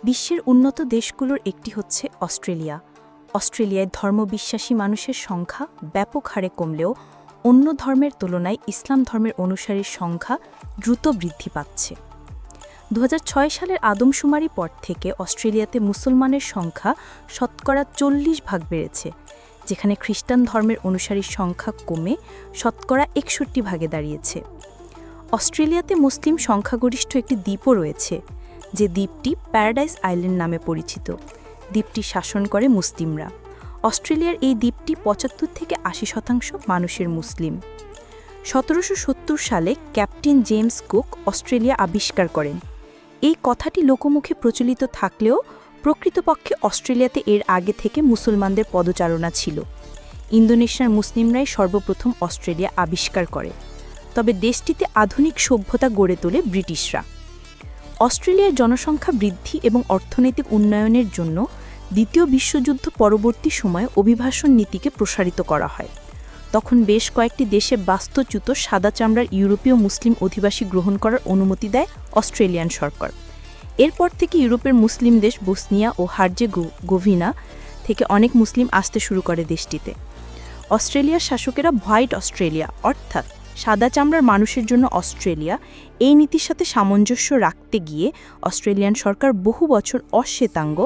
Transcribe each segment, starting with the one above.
বিশ্বের উন্নত দেশগুলোর একটি হচ্ছে অস্ট্রেলিয়া। অস্ট্রেলিয়ায় ধর্মবিশ্বাসী মানুষের সংখ্যা ব্যাপক হারে কমলেও অন্য ধর্মের তুলনায় ইসলাম ধর্মের অনুসারীর সংখ্যা দ্রুত বৃদ্ধি পাচ্ছে। 2006 সালের আদমশুমারি পর থেকে অস্ট্রেলিয়াতে মুসলমানের সংখ্যা শতকরা 40% বেড়েছে, যেখানে খ্রিস্টান ধর্মের অনুসারীর সংখ্যা কমে শতকরা 61% দাঁড়িয়েছে। অস্ট্রেলিয়াতে মুসলিম সংখ্যাগরিষ্ঠ একটি দ্বীপও রয়েছে, যে দ্বীপটি প্যারাডাইস আইল্যান্ড নামে পরিচিত। দ্বীপটি শাসন করে মুসলিমরা। অস্ট্রেলিয়ার এই দ্বীপটি 75 থেকে 80% মানুষের মুসলিম। 1770 সালে ক্যাপ্টেন জেমস কুক অস্ট্রেলিয়া আবিষ্কার করেন। এই কথাটি লোকমুখে প্রচলিত থাকলেও প্রকৃতপক্ষে অস্ট্রেলিয়াতে এর আগে থেকে মুসলমানদের পদচারণা ছিল। ইন্দোনেশিয়ার মুসলিমরাই সর্বপ্রথম অস্ট্রেলিয়া আবিষ্কার করে, তবে দেশটিতে আধুনিক সভ্যতা গড়ে তোলে ব্রিটিশরা। অস্ট্রেলিয়ার জনসংখ্যা বৃদ্ধি এবং অর্থনৈতিক উন্নয়নের জন্য দ্বিতীয় বিশ্বযুদ্ধ পরবর্তী সময়ে অভিবাসন নীতিকে প্রসারিত করা হয়। তখন বেশ কয়েকটি দেশে বাস্তুচ্যুত সাদা চামড়ার ইউরোপীয় মুসলিম অধিবাসী গ্রহণ করার অনুমতি দেয় অস্ট্রেলিয়ান সরকার। এরপর থেকে ইউরোপের মুসলিম দেশ বসনিয়া ও হার্জেগোভিনা থেকে অনেক মুসলিম আসতে শুরু করে দেশটিতে। অস্ট্রেলিয়ার শাসকেরা হোয়াইট অস্ট্রেলিয়া অর্থাৎ সাদা চামড়ার মানুষের জন্য অস্ট্রেলিয়া এই নীতির সাথে সামঞ্জস্য রাখতে গিয়ে অস্ট্রেলিয়ান সরকার বহু বছর অশ্বেতাঙ্গ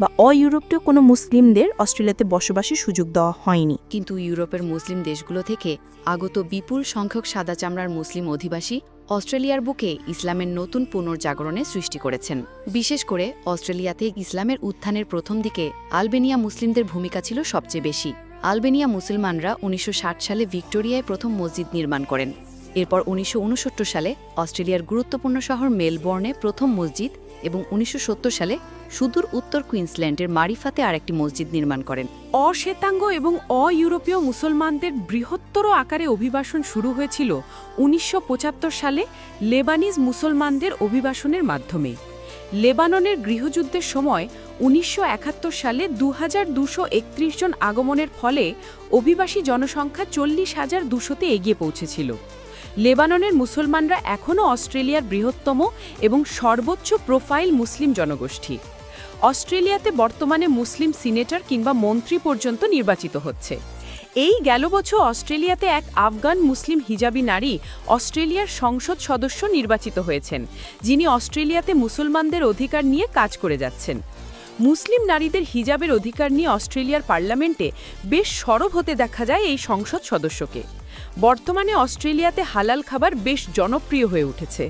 বা অইউরোপীয় কোনো মুসলিমদের অস্ট্রেলিয়াতে বসবাসের সুযোগ দেওয়া হয়নি। কিন্তু ইউরোপের মুসলিম দেশগুলো থেকে আগত বিপুল সংখ্যক সাদা চামড়ার মুসলিম অধিবাসী অস্ট্রেলিয়ার বুকে ইসলামের নতুন পুনর্জাগরণে সৃষ্টি করেছেন। বিশেষ করে অস্ট্রেলিয়াতে ইসলামের উত্থানের প্রথম দিকে আলবেনিয়া মুসলিমদের ভূমিকা ছিল সবচেয়ে বেশি। আলবেনিয়া মুসলমানরা 1960 সালে ভিক্টোরিয়ায় প্রথম মসজিদ নির্মাণ করেন। এরপর 1969 সালে অস্ট্রেলিয়ার গুরুত্বপূর্ণ শহর মেলবোর্নে প্রথম মসজিদ এবং 1970 সালে সুদূর উত্তর কুইন্সল্যান্ডের মারিফাতে আরেকটি মসজিদ নির্মাণ করেন। অশ্বেতাঙ্গ এবং অইউরোপীয় মুসলমানদের বৃহত্তর আকারে অভিবাসন শুরু হয়েছিল 1975 সালে লেবানিজ মুসলমানদের অভিবাসনের মাধ্যমে। লেবাননের গৃহযুদ্ধের সময় 1971 সালে 2231 জন আগমনের ফলে অভিবাসী জনসংখ্যা 40,200-তে এগিয়ে পৌঁছেছিল। লেবাননের মুসলমানরা এখনও অস্ট্রেলিয়ার বৃহত্তম এবং সর্বোচ্চ প্রোফাইল মুসলিম জনগোষ্ঠী। অস্ট্রেলিয়াতে বর্তমানে মুসলিম সিনেটর কিংবা মন্ত্রী পর্যন্ত নির্বাচিত হচ্ছে। এই গেল বছর অস্ট্রেলিয়াতে এক আফগান মুসলিম হিজাবি নারী অস্ট্রেলিয়ার সংসদ সদস্য নির্বাচিত হয়েছেন, যিনি অস্ট্রেলিয়াতে মুসলমানদের অধিকার নিয়ে কাজ করে যাচ্ছেন। মুসলিম নারীদের হিজাবের অধিকার নিয়ে অস্ট্রেলিয়ার পার্লামেন্টে বেশ সরব হতে দেখা যায় এই সংসদ সদস্যকে। বর্তমানে অস্ট্রেলিয়াতে হালাল খাবার বেশ জনপ্রিয় হয়ে উঠেছে।